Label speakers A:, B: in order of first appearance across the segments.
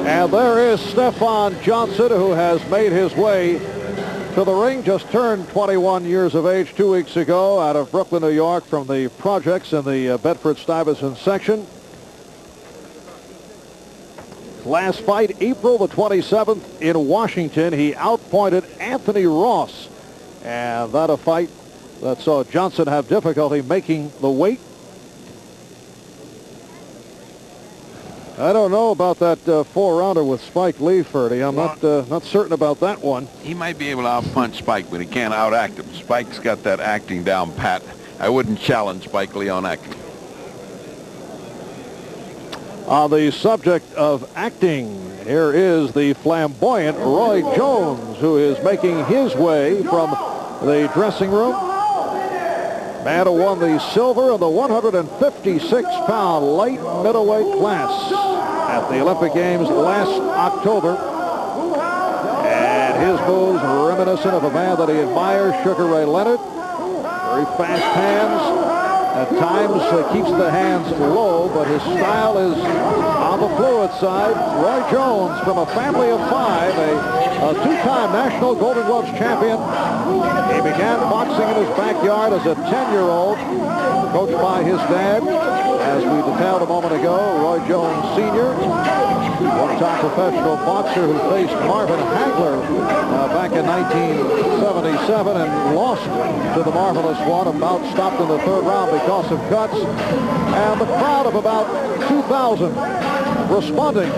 A: And there is Stefan Johnson, who has made his way to the ring. Just turned 21 years of age 2 weeks ago out of Brooklyn, New York, from the projects in the Bedford-Stuyvesant section. Last fight, April the 27th in Washington, he outpointed Anthony Ross. And that a fight that saw Johnson have difficulty making the weight. I don't know about that 4-rounder with Spike Lee, Ferdy. I'm not certain about that one.
B: He might be able to outpunch Spike, but he can't outact him. Spike's got that acting down pat. I wouldn't challenge Spike Lee on acting.
A: On the subject of acting, here is the flamboyant Roy Jones, who is making his way from the dressing room. Man who won the silver in the 156-pound light middleweight class at the Olympic Games last October. And his moves reminiscent of a man that he admires, Sugar Ray Leonard. Very fast hands. At times keeps the hands low, but his style is on the fluid side. Roy Jones, from a family of 5, a two-time national Golden Gloves champion. He began boxing in his backyard as a 10-year-old, coached by his dad. As we detailed a moment ago, Roy Jones Sr., one-time professional boxer who faced Marvin Hagler back in 1977 and lost to the Marvelous One. A bout stopped in the 3rd round because of cuts. And the crowd of about 2,000 responding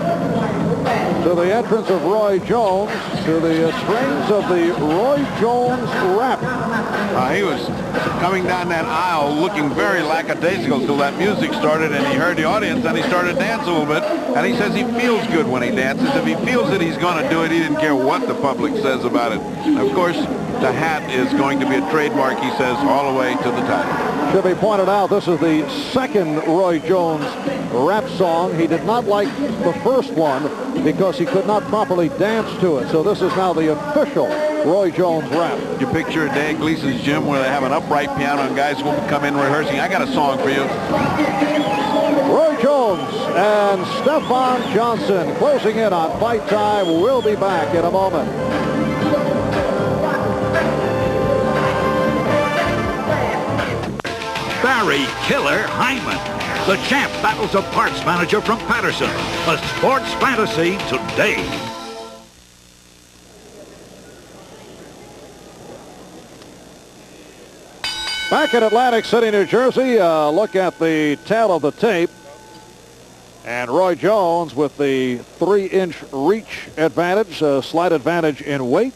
A: to the entrance of Roy Jones to the strains of the Roy Jones rap.
B: He was coming down that aisle looking very lackadaisical until that music started, and he heard the audience, and he started to dance a little bit. And he says he feels good when he dances. If he feels that he's going to do it, he didn't care what the public says about it. And of course, the hat is going to be a trademark, he says, all the way to the title.
A: Should be pointed out, this is the second Roy Jones rap song. He did not like the first one because he could not properly dance to it. So this is now the official Roy Jones rap.
B: You picture a day at Gleason's gym where they have an upright piano and guys will come in rehearsing. I got a song for you.
A: Roy Jones and Stefan Johnson closing in on Fight Time. We'll be back in a moment.
C: Barry Killer Hyman. The champ battles a parts manager from Patterson. A sports fantasy today.
A: Back in Atlantic City, New Jersey, look at the tail of the tape. And Roy Jones with the 3-inch reach advantage, slight advantage in weight.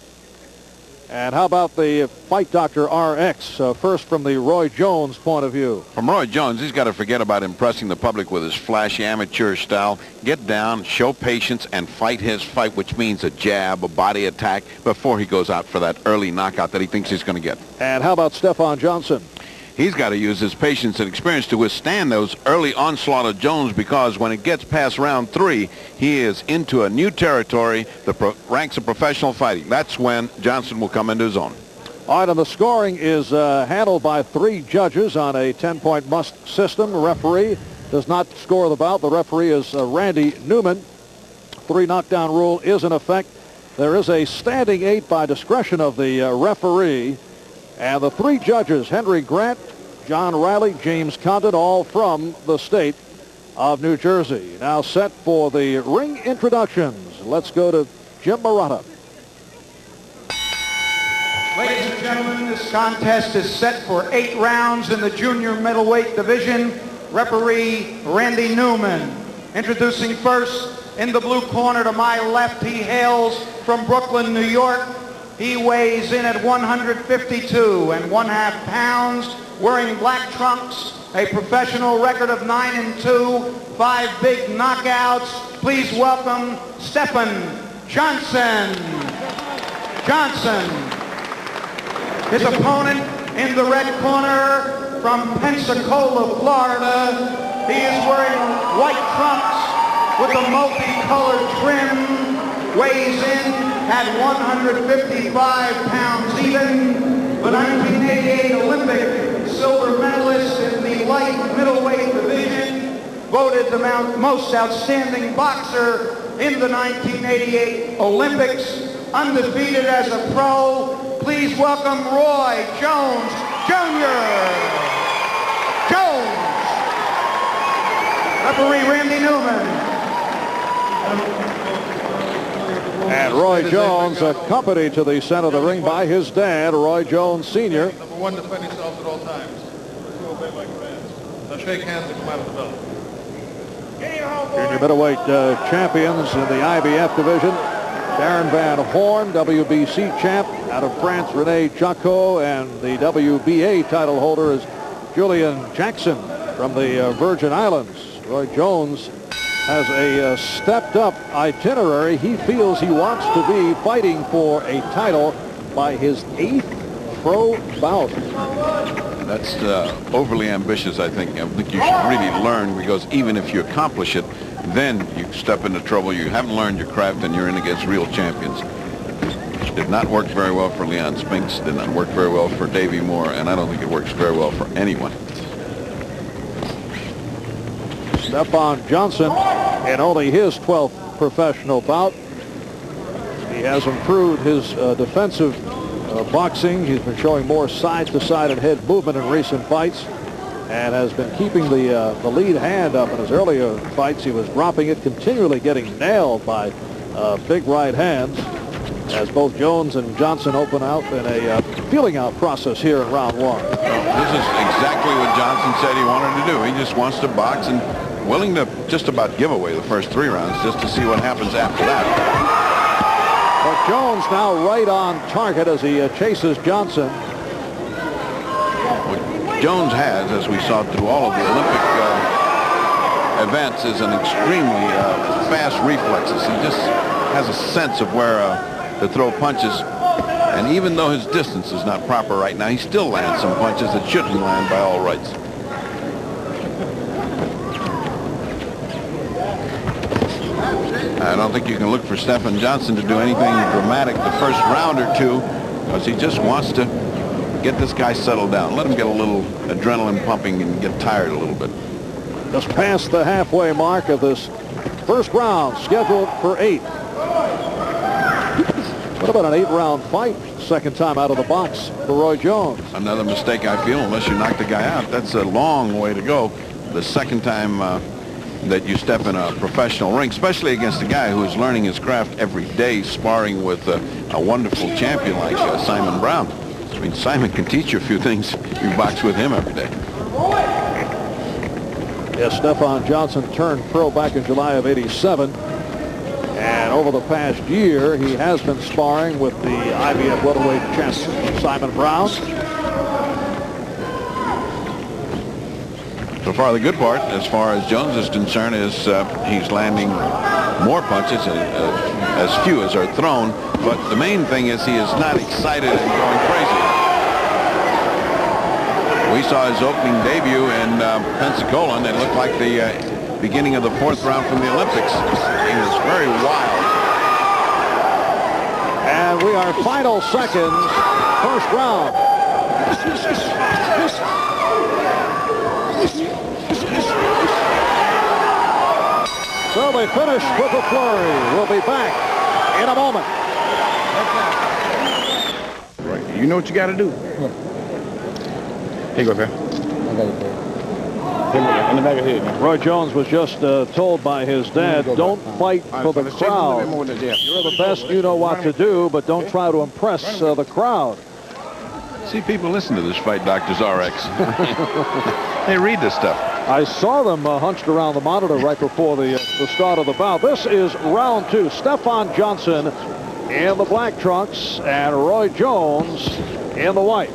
A: And how about the Fight Doctor RX, first from the Roy Jones point of view?
B: From Roy Jones, he's got to forget about impressing the public with his flashy amateur style. Get down, show patience, and fight his fight, which means a jab, a body attack, before he goes out for that early knockout that he thinks he's going to get.
A: And how about Stefan Johnson?
B: He's got to use his patience and experience to withstand those early onslaught of Jones, because when it gets past round 3, he is into a new territory, the ranks of professional fighting. That's when Johnson will come into his own.
A: All right, and the scoring is handled by 3 judges on a 10-point must system. The referee does not score the bout. The referee is Randy Newman. 3 knockdown rule is in effect. There is a standing 8 by discretion of the referee. And the 3 judges, Henry Grant, John Riley, James Condon, all from the state of New Jersey. Now set for the ring introductions. Let's go to Jim Marotta.
D: Ladies and gentlemen, this contest is set for 8 rounds in the junior middleweight division. Referee Randy Newman. Introducing first, in the blue corner to my left, he hails from Brooklyn, New York. He weighs in at 152.5 pounds, wearing black trunks, a professional record of 9-2, 5 big knockouts. Please welcome Stefan Johnson. His opponent in the red corner from Pensacola, Florida. He is wearing white trunks with a multicolored trim. Weighs in at 155 pounds even. The 1988 Olympic silver medalist in the light middleweight division. voted the most outstanding boxer in the 1988 Olympics, undefeated as a pro. Please welcome Roy Jones Jr. Jones. Referee Randy Newman.
A: And Roy Jones accompanied to the center of the ring by his dad, Roy Jones Sr.
E: Number one, defend yourselves at all times. Let's obey my commands. Now shake hands and come out of the belt.
A: Junior middleweight champions in the IBF division. Darren Van Horn, WBC champ out of France, Rene Jacot, and the WBA title holder is Julian Jackson from the Virgin Islands. Roy Jones has a stepped-up itinerary. He feels he wants to be fighting for a title by his 8th pro bout.
B: That's overly ambitious, I think. I think you should really learn, because even if you accomplish it, then you step into trouble. You haven't learned your craft, and you're in against real champions. Did not work very well for Leon Spinks. Did not work very well for Davey Moore, and I don't think it works very well for anyone.
A: Stefan Johnson in only his 12th professional bout. He has improved his defensive boxing. He's been showing more side-to-side and head movement in recent fights, and has been keeping the lead hand up. In his earlier fights, he was dropping it, continually getting nailed by big right hands, as both Jones and Johnson open out in a feeling out process here in round 1.
B: This is exactly what Johnson said he wanted to do. He just wants to box, and willing to just about give away the first 3 rounds just to see what happens after that.
A: But Jones now right on target as he chases Johnson.
B: What Jones has, as we saw through all of the Olympic events, is an extremely fast reflexes. He just has a sense of where to throw punches. And even though his distance is not proper right now, he still lands some punches that shouldn't land by all rights. I don't think you can look for Stefan Johnson to do anything dramatic the first round or two, because he just wants to get this guy settled down. Let him get a little adrenaline pumping and get tired a little bit.
A: Just past the halfway mark of this first round, scheduled for 8. What about an 8-round fight? Second time out of the box for Roy Jones.
B: Another mistake, I feel, unless you knock the guy out. That's a long way to go. The second time that you step in a professional ring, especially against a guy who is learning his craft every day, sparring with a wonderful champion like Simon Brown. I mean, Simon can teach you a few things. You box with him every day.
A: Yes, Stefan Johnson turned pro back in July of '87. And over the past year, he has been sparring with the IBF welterweight champion, Simon Brown.
B: So far, the good part, as far as Jones is concerned, is he's landing more punches, as few as are thrown. But the main thing is he is not excited and going crazy. We saw his opening debut in Pensacola, and it looked like the beginning of the 4th round from the Olympics. He was very wild.
A: And we are final seconds, first round. So they finish with a flurry. We'll be back in a moment.
E: Right. You know what you got to do. Here you go, man. In the back of the head, man.
A: Roy Jones was just told by his dad, don't fight for the crowd. You're the best, you know what to do, but don't try to impress the crowd.
B: See, people listen to this Fight Doctors RX. They read this stuff.
A: I saw them hunched around the monitor right before the start of the bout. This is round 2. Stefan Johnson in the black trunks and Roy Jones in the white.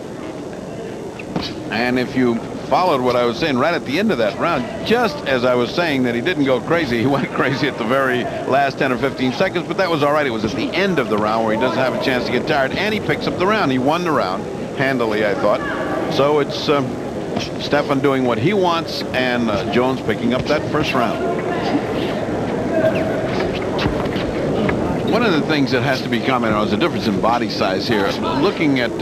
B: And if you followed what I was saying right at the end of that round, just as I was saying that he didn't go crazy, he went crazy at the very last 10 or 15 seconds, but that was all right. It was at the end of the round where he doesn't have a chance to get tired, and he picks up the round. He won the round handily, I thought. So it's Stefan doing what he wants, and Jones picking up that first round. One of the things that has to be commented on is the difference in body size here. Looking at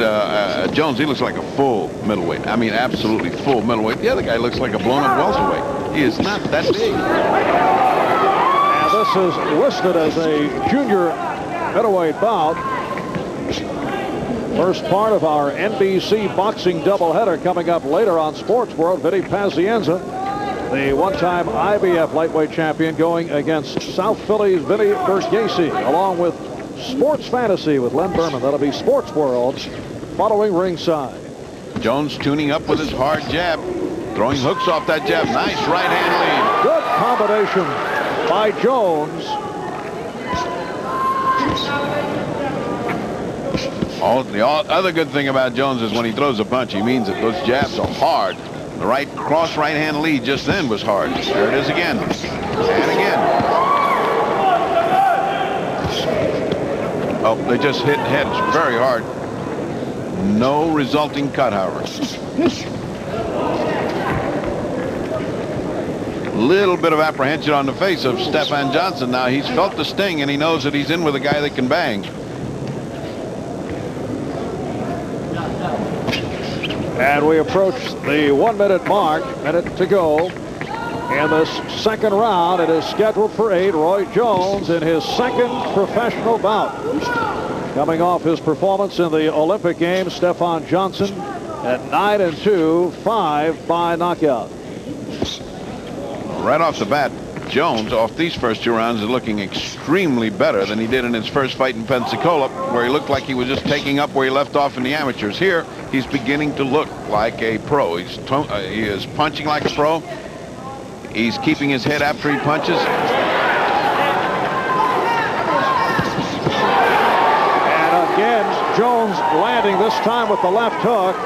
B: Jones, he looks like a full middleweight. I mean, absolutely full middleweight. The other guy looks like a blown-up welterweight. He is not that big.
A: And this is listed as a junior middleweight bout. First part of our NBC boxing doubleheader coming up later on Sports World. Vinny Pazienza, the one-time IBF lightweight champion, going against South Philly's Vinny Bergese, along with Sports Fantasy with Len Berman. That'll be Sports World following ringside.
B: Jones tuning up with his hard jab, throwing hooks off that jab. Nice right hand lead.
A: Good combination by Jones.
B: The other good thing about Jones is when he throws a punch, he means it. Those jabs are hard. The right cross right hand lead just then was hard. There it is again. And again. Oh, they just hit heads very hard. No resulting cut, however. Little bit of apprehension on the face of Stefan Johnson. Now he's felt the sting and he knows that he's in with a guy that can bang.
A: And we approach the 1 minute mark, minute to go. In this second round, it is scheduled for 8. Roy Jones in his second professional bout. Coming off his performance in the Olympic Games, Stefan Johnson at 9-2, 5 by knockout.
B: Right off the bat, Jones, off these first 2 rounds, is looking extremely better than he did in his first fight in Pensacola, where he looked like he was just taking up where he left off in the amateurs. Here, he's beginning to look like a pro. He is punching like a pro. He's keeping his head after he punches.
A: And again, Jones landing this time with the left hook.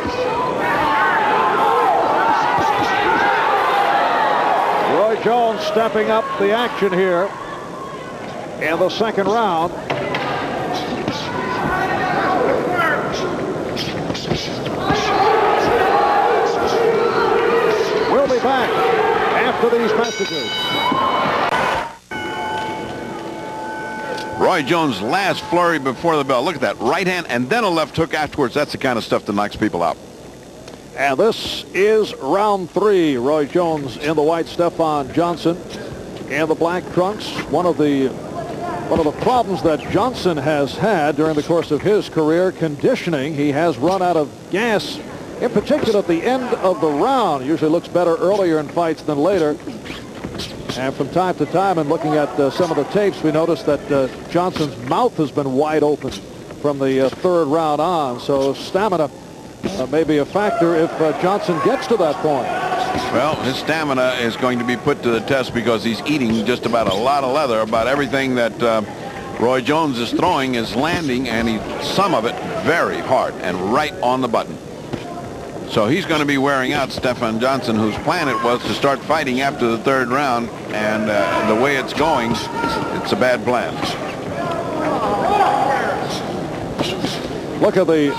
A: Roy Jones stepping up the action here in the second round. We'll be back after these messages.
B: Roy Jones' last flurry before the bell. Look at that. Right hand and then a left hook afterwards. That's the kind of stuff that knocks people out.
A: And this is round 3. Roy Jones in the white, Stefan Johnson in the black trunks. One of the problems that Johnson has had during the course of his career, conditioning. He has run out of gas, in particular at the end of the round. Usually looks better earlier in fights than later. And from time to time, and looking at some of the tapes, we noticed that Johnson's mouth has been wide open from the third round on. So stamina may be a factor if Johnson gets to that point.
B: Well, his stamina is going to be put to the test because he's eating just about a lot of leather. About everything that Roy Jones is throwing is landing, and some of it very hard and right on the button. So he's going to be wearing out Stefan Johnson, whose plan it was to start fighting after the third round, and the way it's going, it's a bad plan.
A: Look at the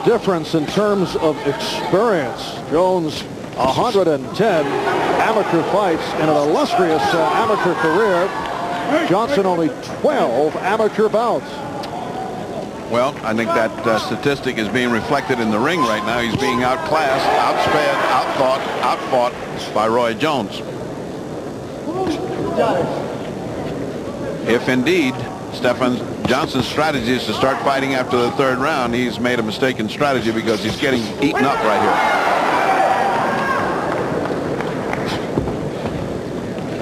A: difference in terms of experience. Jones, 110 amateur fights in an illustrious amateur career. Johnson only 12 amateur bouts.
B: Well, I think that statistic is being reflected in the ring right now. He's being outclassed, outsped, outfought by Roy Jones. If indeed Stefan Johnson's strategy is to start fighting after the third round, he's made a mistaken strategy because he's getting eaten up right here.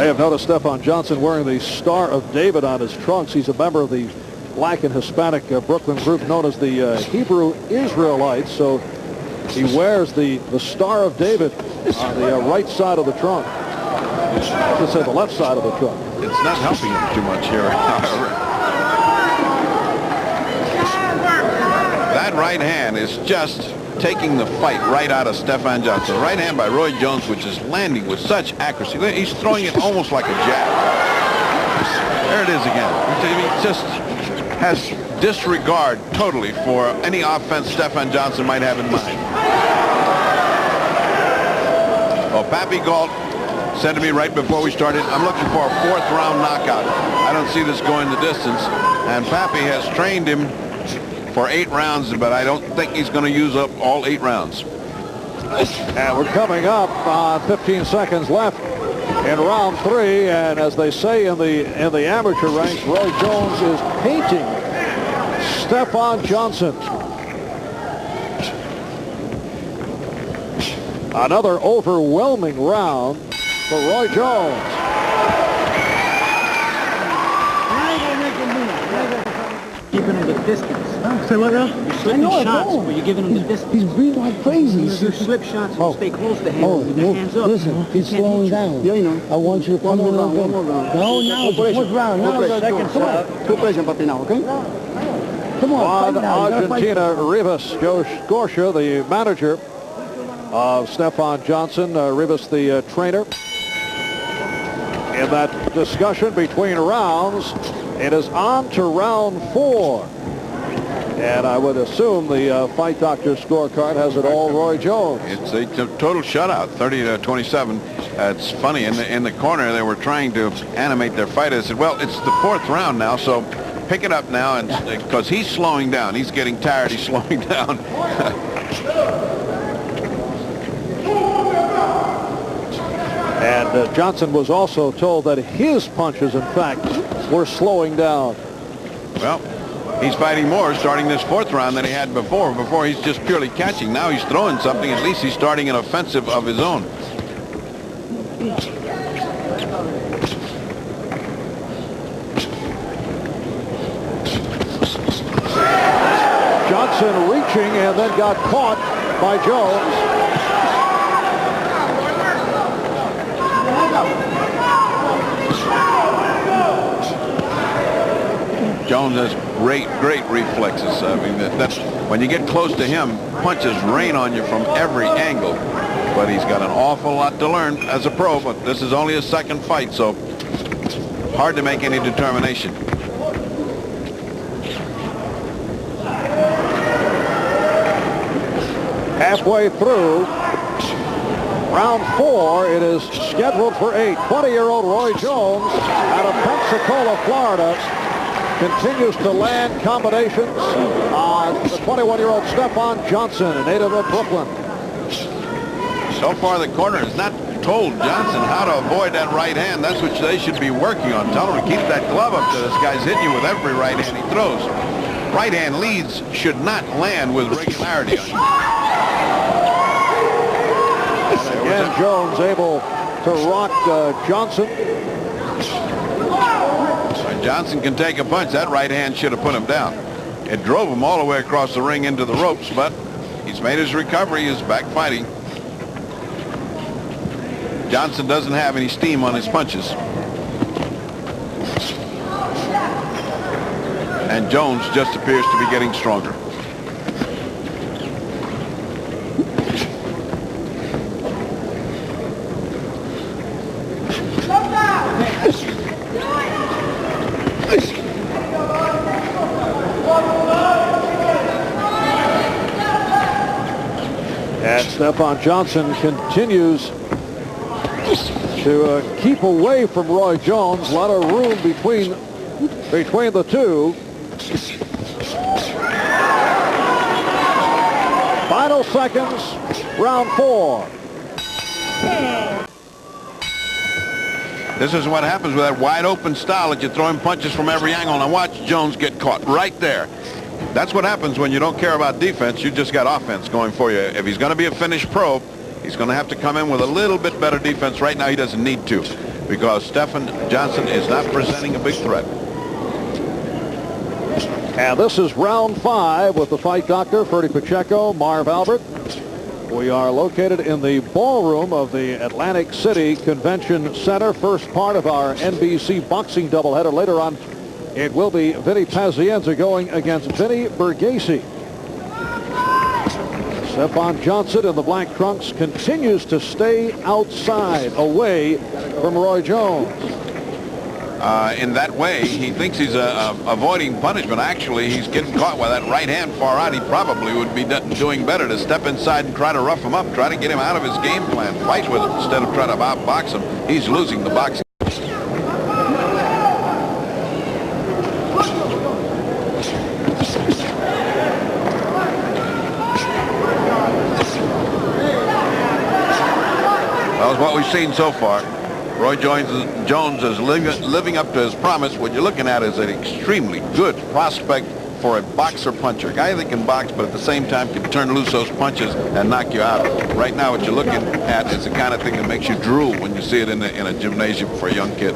A: I have noticed Stefan Johnson wearing the Star of David on his trunks. He's a member of the Black and Hispanic Brooklyn group known as the Hebrew Israelites. So he wears the Star of David on the right side of the trunk. Let's say the left side of the trunk.
B: It's not helping him too much here, however. That right hand is just taking the fight right out of Stefan Johnson. Right hand by Roy Jones, which is landing with such accuracy. He's throwing it almost like a jab. There it is again. He just has disregard totally for any offense Stefan Johnson might have in mind. Well, Pappy Galt said to me right before we started, I'm looking for a 4th round knockout. I don't see this going the distance. And Pappy has trained him for 8 rounds, but I don't think he's going to use up all 8 rounds.
A: And we're coming up on 15 seconds left in round 3, and as they say in the amateur ranks, Roy Jones is painting Stefan Johnson. Another overwhelming round for Roy Jones.
F: Giving him the distance.
G: Say what now?
F: You're slipping shots, but you're giving him the distance.
G: He's breathing like crazy.
F: You slip shots, you stay close to him with your hands up.
G: Listen, he's slowing down. Yeah, you know. I want you to come on. One more round. No, now it's the fourth round. Now the second shot. Two pressure, papi, now, okay? Come on,
A: Juan Argentina Rivas Scotia, the manager of Stefan Johnson, Rivas the trainer. In that discussion between rounds, it is on to round 4. And I would assume the Fight Doctor scorecard has it all Roy Jones.
B: It's a total shutout, 30-27. It's funny, in the corner they were trying to animate their fight. I said, well, it's the 4th round now, so pick it up now, and because he's slowing down. He's getting tired. He's slowing down.
A: And Johnson was also told that his punches, in fact, were slowing down.
B: Well, he's fighting more starting this 4th round than he had before. Before he's just purely catching. Now he's throwing something. At least he's starting an offensive of his own.
A: Johnson reaching and then got caught by Jones.
B: Jones has great reflexes. I mean, that's when you get close to him, punches rain on you from every angle. But he's got an awful lot to learn as a pro, but this is only his 2nd fight, so hard to make any determination.
A: Halfway through round 4, it is scheduled for 8. 20-year-old Roy Jones out of Pensacola, Florida, continues to land combinations on the 21-year-old Stefan Johnson, a native of Brooklyn.
B: So far, the corner has not told Johnson how to avoid that right hand. That's what they should be working on. Tell him to keep that glove up to this guy's hitting you with every right hand he throws. Right hand leads should not land with regularity.
A: Again, Jones able to rock Johnson.
B: Johnson can take a punch. That right hand should have put him down. It drove him all the way across the ring into the ropes, but he's made his recovery. He's back fighting. Johnson doesn't have any steam on his punches. And Jones just appears to be getting stronger.
A: And Stefan Johnson continues to keep away from Roy Jones. A lot of room between the two. Final seconds, round 4.
B: This is what happens with that wide open style that you're throwing punches from every angle. Now watch Jones get caught right there. That's what happens when you don't care about defense. You just got offense going for you. If he's going to be a finished pro, he's going to have to come in with a little bit better defense. Right now he doesn't need to, because Stefan Johnson is not presenting a big threat.
A: And this is round 5 with the Fight Doctor, Ferdy Pacheco, Marv Albert. We are located in the ballroom of the Atlantic City Convention Center. First part of our NBC boxing doubleheader. Later on, it will be Vinny Pazienza going against Vinny Bergese. Stefan Johnson in the black trunks continues to stay outside, away from Roy Jones.
B: In that way, he thinks he's avoiding punishment. Actually, he's getting caught with that right hand far out. He probably would be doing better to step inside and try to rough him up, try to get him out of his game plan, fight with him instead of trying to outbox him. He's losing the boxing. That was what we've seen so far. Roy Jones is living up to his promise. What you're looking at is an extremely good prospect for a boxer puncher. A guy that can box, but at the same time can turn loose those punches and knock you out. Right now, what you're looking at is the kind of thing that makes you drool when you see it in a gymnasium for a young kid.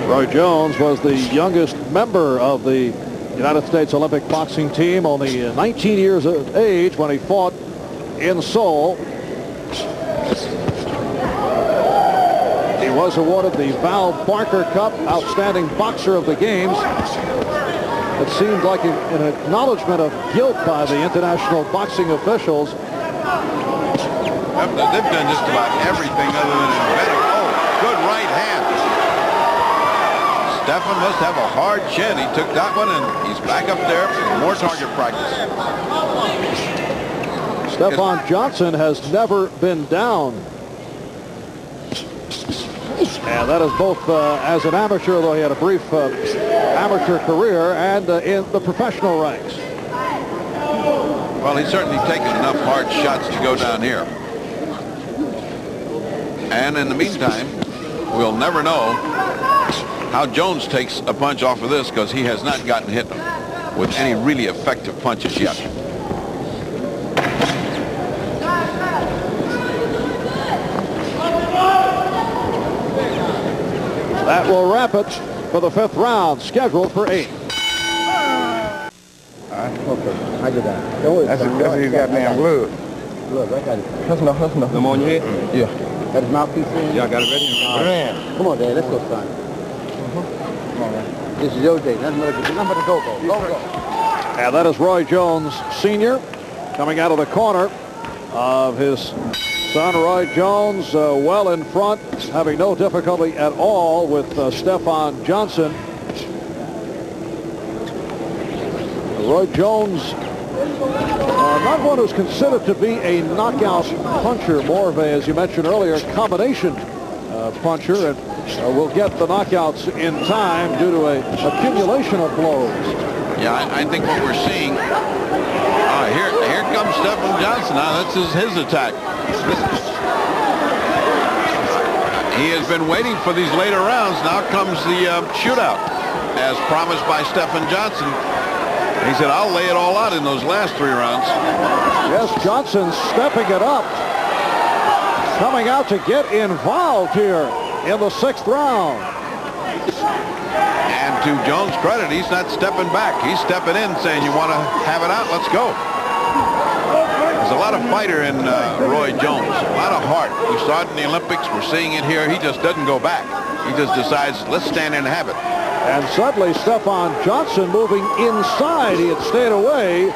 A: Roy Jones was the youngest member of the United States Olympic boxing team, only 19 years of age when he fought in Seoul. He was awarded the Val Barker Cup Outstanding Boxer of the Games. It seemed like an acknowledgement of guilt by the international boxing officials.
B: They've done just about everything other than inventing. Oh, good right hand. Stefan must have a hard chin. He took that one, and he's back up there for more target practice.
A: Stefan Johnson has never been down. And that is both as an amateur, though he had a brief amateur career, and in the professional ranks.
B: Well, he's certainly taken enough hard shots to go down here. And in the meantime, we'll never know how Jones takes a punch off of this, because he has not gotten hit with any really effective punches yet.
A: That will wrap it for the 5th round, scheduled for 8.
G: Okay, I did that. That's his goddamn blood. Look, I got it. That's enough, that's enough. Them on your head? Yeah. Got his mouthpiece in? Yeah, I got it ready. Come on, Dad, let's go, son. Come on, man. This is your day. Nothing but a go.
A: And that is Roy Jones Sr. coming out of the corner of his son, Roy Jones, well in front, having no difficulty at all with Stefan Johnson. Roy Jones, not one who's considered to be a knockout puncher, more of a, as you mentioned earlier, combination puncher, and will get the knockouts in time due to a accumulation of blows.
B: Yeah, I think what we're seeing, here comes Stefan Johnson. Now that's his attack. He has been waiting for these later rounds. Now comes the shootout, as promised by Stefan Johnson. He said, I'll lay it all out in those last 3 rounds.
A: Yes, Johnson stepping it up, coming out to get involved here in the 6th round.
B: And to Jones' credit, he's not stepping back. He's stepping in, saying, you want to have it out? Let's go. There's a lot of fighter in Roy Jones, a lot of heart. We saw it in the Olympics. We're seeing it here. He just doesn't go back. He just decides, let's stand in and have it.
A: And suddenly Stefan Johnson moving inside. He had stayed away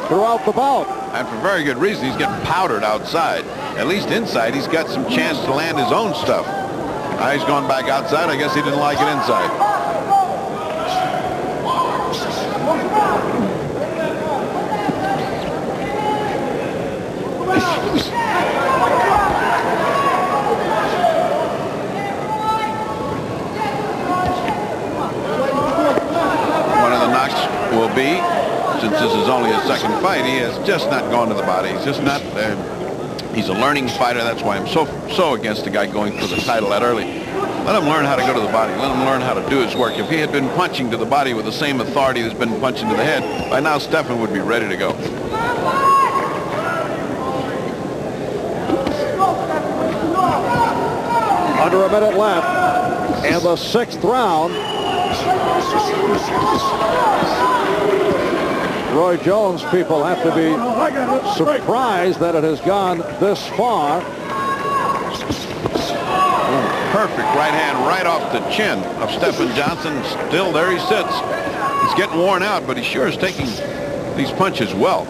A: throughout the bout.
B: And for very good reason. He's getting powdered outside. At least inside, he's got some chance to land his own stuff. Now he's gone back outside. I guess he didn't like it inside. One of the knocks will be, since this is only his 2nd fight, he has just not gone to the body. He's just not there. He's a learning fighter. That's why I'm so against the guy going for the title that early. Let him learn how to go to the body. Let him learn how to do his work. If he had been punching to the body with the same authority that's been punching to the head, by now Stefan would be ready to go.
A: Under a minute left in the 6th round. Roy Jones people have to be surprised that it has gone this far.
B: Perfect right hand right off the chin of Stefan Johnson. Still there he sits. He's getting worn out, but he sure is taking these punches well.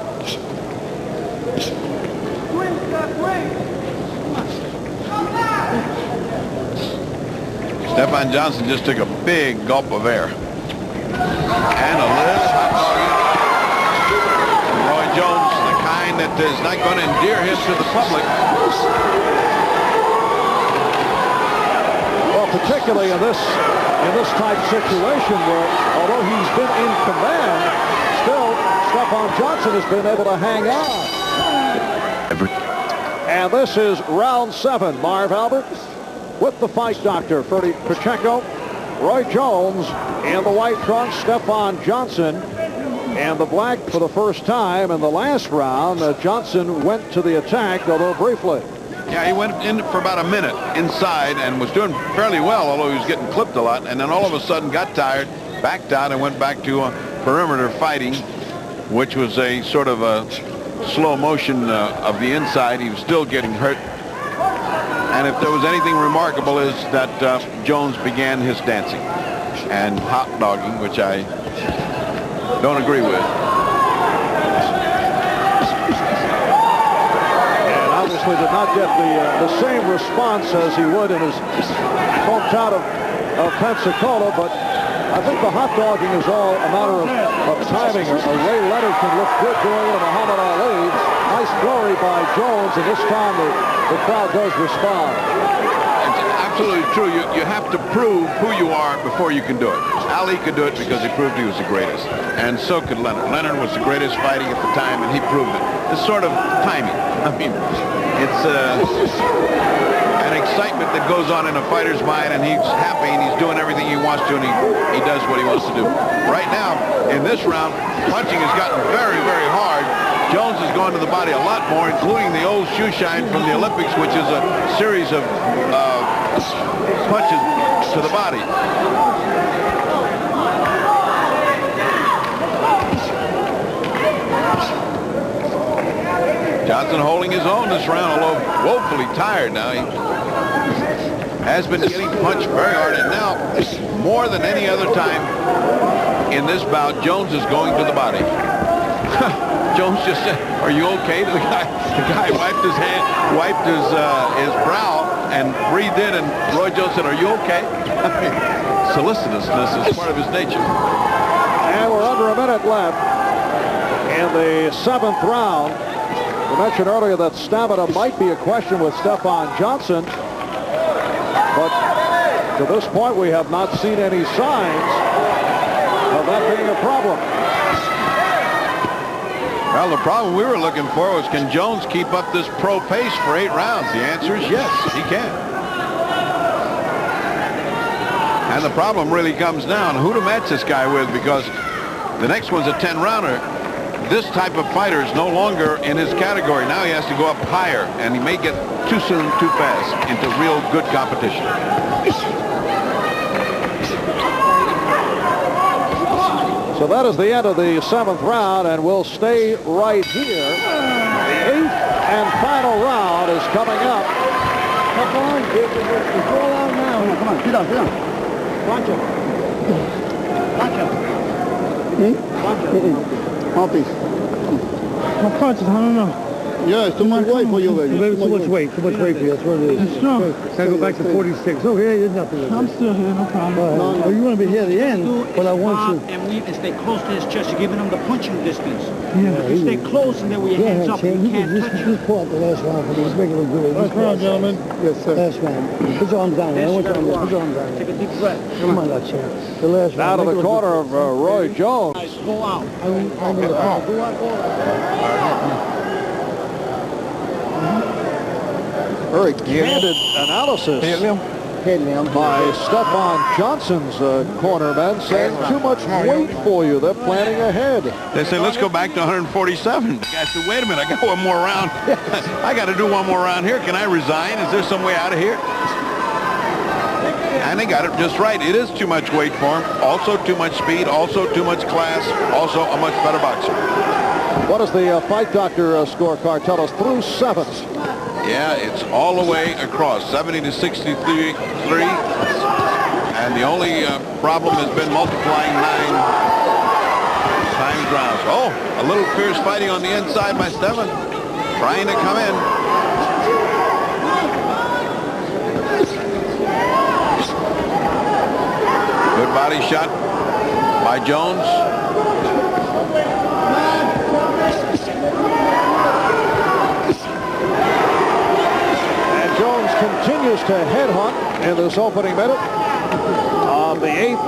B: Stefan Johnson just took a big gulp of air. And a little hot doggy. Roy Jones, the kind that is not going to endear him to the public.
A: Well, Well, particularly in this type situation where, although he's been in command, still Stefan Johnson has been able to hang on. And this is round 7. Marv Alberts with the fight doctor, Freddie Pacheco, Roy Jones in the white trunks, Stefan Johnson and the black for the first time. In the last round, Johnson went to the attack, although briefly.
B: Yeah, he went in for about a minute inside and was doing fairly well, although he was getting clipped a lot, and then all of a sudden got tired, backed out, and went back to perimeter fighting, which was a sort of a slow motion of the inside. He was still getting hurt. And if there was anything remarkable is that Jones began his dancing and hot dogging, which I don't agree with.
A: And obviously did not get the same response as he would in his hometown of Pensacola, but I think the hot dogging is all a matter of timing. Ray Leonard can look good doing it, Muhammad Ali. Nice flurry by Jones, and this time the crowd does respond.
B: It's absolutely true. You have to prove who you are before you can do it. Ali could do it because he proved he was the greatest, and so could Leonard. Leonard was the greatest fighting at the time, and he proved it. It's sort of timing. I mean, it's an excitement that goes on in a fighter's mind, and he's happy and he's doing everything he wants to, and he does what he wants to do. Right now, in this round, punching has gotten very, very hard. Jones has gone to the body a lot more, including the old shoe shine from the Olympics, which is a series of punches to the body. Johnson holding his own this round, although woefully tired now. He has been getting punched very hard, and now, more than any other time in this bout, Jones is going to the body. Jones just said, "Are you okay?" The guy wiped his hand, wiped his brow, and breathed in. And Roy Jones said, "Are you okay?" I mean, solicitousness is part of his nature.
A: And we're under a minute left in the 7th round. We mentioned earlier that stamina might be a question with Stefan Johnson, but to this point, we have not seen any signs of that being a problem.
B: Well, the problem we were looking for was, can Jones keep up this pro pace for 8 rounds? The answer is yes, he can. And the problem really comes down who to match this guy with, because the next one's a 10-rounder. This type of fighter is no longer in his category. Now he has to go up higher, and he may get too soon, too fast into real good competition.
A: So that is the end of the 7th round, and we'll stay right here. The 8th and final round is coming up.
F: Come on, it's all out now. Come on, sit down, sit down. Punch him. Punch him. Punch him.
G: Mouthpiece.
F: My punches, I don't know.
G: Yeah, it's too much weight for you, baby.
F: Too much weight for you. That's what it is. It's strong.
H: Gotta go back to 46. Okay, there's nothing.
F: I'm still here, no problem.
H: No, you want to be here at the end, but I want you.
F: And we and stay close to his chest. You're giving him the punching distance.
H: Yeah,
F: If you stay close and then with your hands up, you can't touch him.
H: Just pull out the last round for me. He's making him good.
E: Last round, gentlemen.
H: Yes, sir. Last round. Put your arms down. I want your arms down. Put your arms down.
F: Take a deep breath.
H: Come on, that champ. The last round.
A: Now to the corner of Roy Jones.
F: Go out.
A: Very candid analysis by Stefan Johnson's cornermen, saying too much weight for you. They're planning ahead.
B: They say, let's go back to 147. The guy said, wait a minute, I got one more round. I got to do one more round here. Can I resign? Is there some way out of here? And they got it just right. It is too much weight for him. Also too much speed. Also too much class. Also a much better boxer.
A: What does the fight doctor scorecard tell us? Through 7.
B: Yeah, it's all the way across, 70 to 63. And the only problem has been multiplying 9 times rounds. Oh, a little fierce fighting on the inside by Stefan, trying to come in. Good body shot by Jones.
A: continues to headhunt in this opening minute of the 8th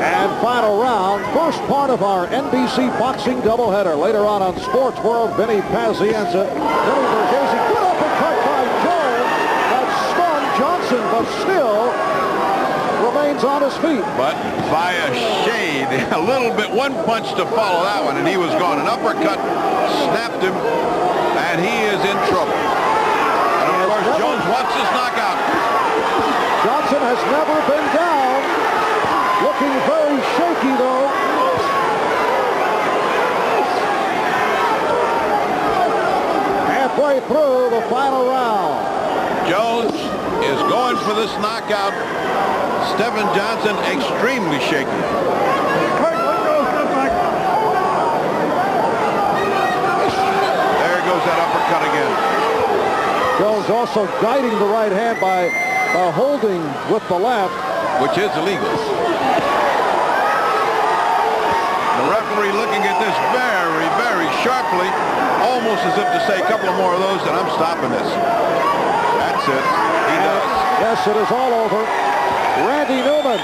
A: and final round. First part of our NBC boxing doubleheader. Later on Sports World, Vinny Pazienza. Vinny Verghese, good uppercut by Jones. That spun Johnson, but still remains on his feet.
B: But by a shade, a little bit, one punch to follow that one, and he was gone. An uppercut snapped him, and he is in trouble. And of course, Jones wants this knockout.
A: Johnson has never been down. Looking very shaky, though. Halfway through the final round.
B: Jones is going for this knockout. Stefan Johnson extremely shaky. There goes that uppercut again.
A: Jones also guiding the right hand by holding with the left,
B: which is illegal. The referee looking at this very, very sharply, almost as if to say a couple of more of those and I'm stopping this. That's it. He does.
A: Yes, it is all over. Randy Newman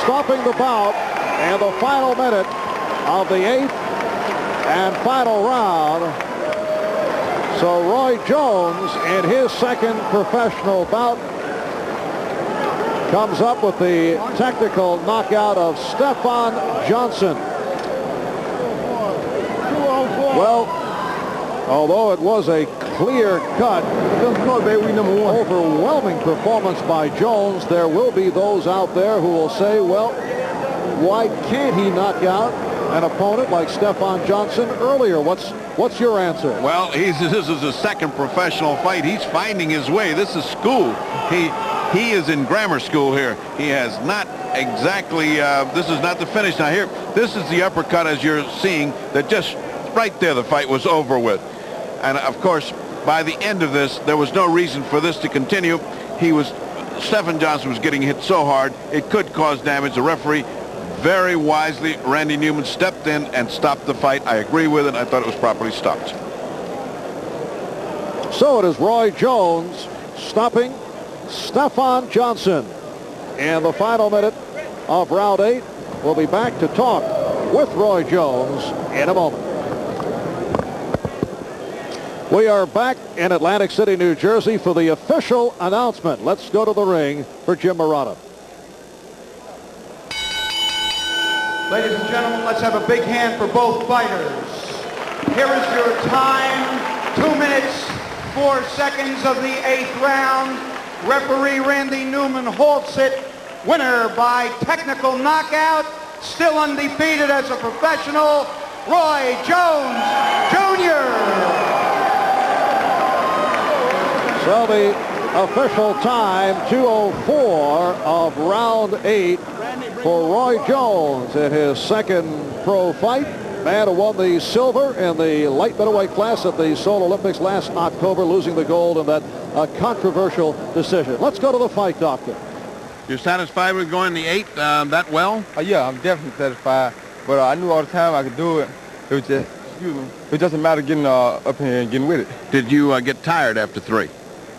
A: stopping the bout and the final minute of the 8th and final round. So Roy Jones in his second professional bout comes up with the technical knockout of Stefan Johnson. Well, although it was a clear-cut, overwhelming performance by Jones, there will be those out there who will say, well, why can't he knock out an opponent like Stefan Johnson earlier? What's your answer?
B: Well, this is his second professional fight. He's finding his way. This is school. He is in grammar school here. He has not exactly, this is not the finish. Now here, this is the uppercut as you're seeing that just right there the fight was over with. And of course, by the end of this, there was no reason for this to continue. Stefan Johnson was getting hit so hard, it could cause damage. The referee, very wisely, Randy Newman, stepped in and stopped the fight. I agree with it. I thought it was properly stopped.
A: So it is Roy Jones stopping Stefan Johnson in the final minute of round 8. We'll be back to talk with Roy Jones in a moment. We are back in Atlantic City, New Jersey for the official announcement. Let's go to the ring for Jim Murata.
D: Ladies and gentlemen, let's have a big hand for both fighters. Here is your time, 2 minutes, 4 seconds of the 8th round. Referee Randy Newman halts it. Winner by technical knockout, still undefeated as a professional, Roy Jones, Jr.
A: So the official time, 2:04 of round 8 for Roy Jones in his second pro fight. Man who won the silver in the light middleweight class at the Seoul Olympics last October, losing the gold in that controversial decision. Let's go to the fight, Doctor.
B: You're satisfied with going the 8th that well?
G: Yeah, I'm definitely satisfied. But I knew all the time I could do it. It was just, it doesn't matter getting up here and getting with it.
B: Did you get tired after 3?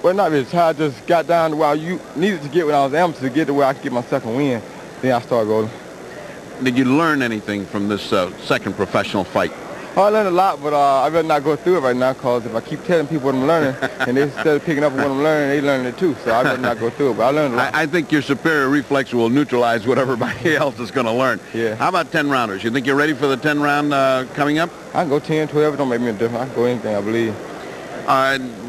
G: Well, not really tired. I just got down to where you needed to get when I was amateur to get to where I could get my second win. Then I started rolling.
B: Did you learn anything from this second professional fight?
G: Oh, I learned a lot, but I'd rather not go through it right now because if I keep telling people what I'm learning and they instead of picking up on what I'm learning, they learning it too. So I'd rather not go through it, but I learned a lot.
B: I think your superior reflex will neutralize what everybody else is going to learn.
G: Yeah.
B: How about 10-rounders? You think you're ready for the 10-round coming up?
G: I can go 10, 12. It don't make me a difference. I can go anything, I believe.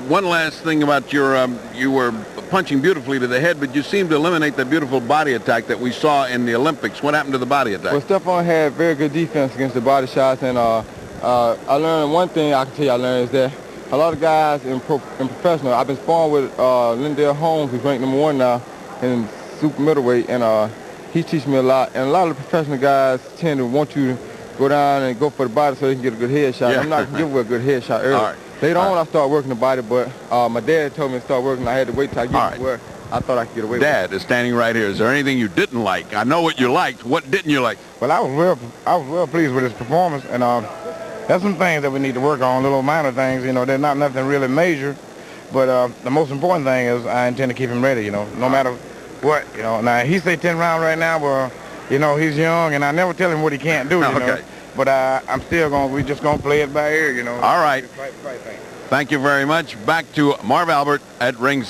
B: One last thing about your, you were punching beautifully to the head, but you seemed to eliminate that beautiful body attack that we saw in the Olympics. What happened to the body attack?
G: Well, Stefan had very good defense against the body shots, and I learned one thing I can tell you I learned is that a lot of guys in professional, I've been sparring with Lindell Holmes, who's ranked #1 now in super middleweight, and he teaches me a lot. And a lot of the professional guys tend to want you to go down and go for the body so they can get a good headshot.
B: Yeah.
G: I'm not going to give away a good headshot early.
B: All right.
G: Later on, I started working the body, but my dad told me to start working. I had to wait till I get to where I thought I could get away with it.
B: Dad is standing right here. Is there anything you didn't like? I know what you liked. What didn't you like?
I: Well, I was real pleased with his performance, and there's some things that we need to work on, little minor things. You know, they're not nothing really major, But the most important thing is I intend to keep him ready, you know, no matter what, you know. Now, he say 10 rounds right now, but, you know, he's young, and I never tell him what he can't do, you know. But I'm still we just going to play it by ear, you know.
B: All right. Thank you very much. Back to Marv Albert at ringside.